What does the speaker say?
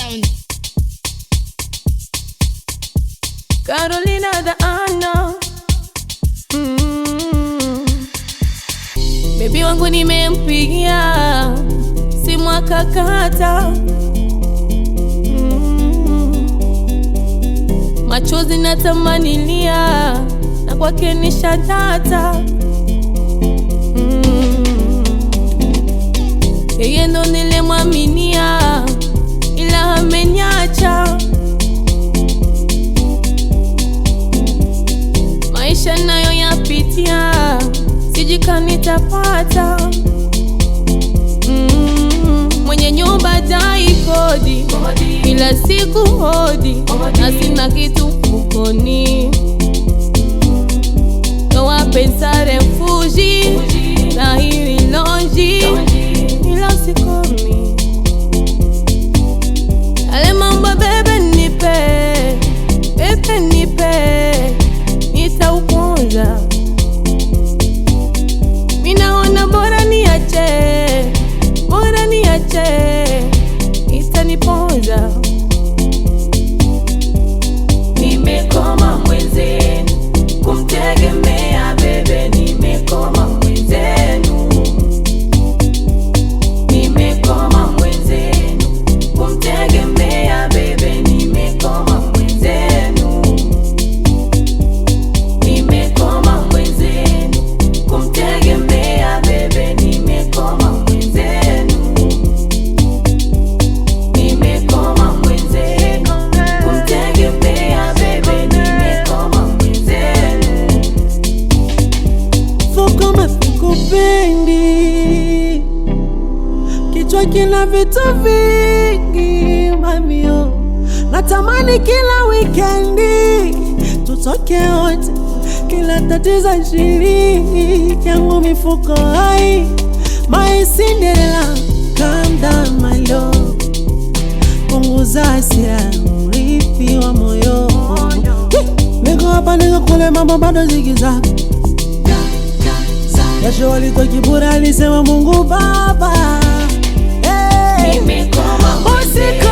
sound. Carolina the Anna. Baby wangu nimempigia simu akakata. Machozi natamanilia na kwake nishatata. Yeye ndo nilemwaminia ila ameniacha. Maisha nayo yapitia sijui kama nitapata. Mwenye nyumba dai kodi, kila siku hodi, na sina kitu mfukoni. Toa pesa refuji na hiwi lonji, ila sikomi. Ale mambo bebe nipe, bebe nipe, nitauponza. Minaona bora niache, bora niache, itaniponza. Nimekoma mwenzenu kumtegemea bebe, nimekoma mwenzenu. Nimekoma mwenzenu kumtegemea bebe, nimekoma mwenzenu. Nimekoma mwenzenu kumtegemea bebe, nimekoma mwenzenu. Nimekoma mwenzenu kumtegemea bebe, nimekoma mwenzenu. Foko mafikupendi, kichwa kina vitu vingi mamio. Natamani kila weekendi tutoke wote, kila tatizo shilingi yangu mifuko hai. My Cinderella, calm down my love, punguza hasira, urithi wa moyo. Niko hapa niko kule, mambo bado zigizaga. Kesho walitoa kiburi, alisema Mungu Baba. Nimekoma mwenzenu.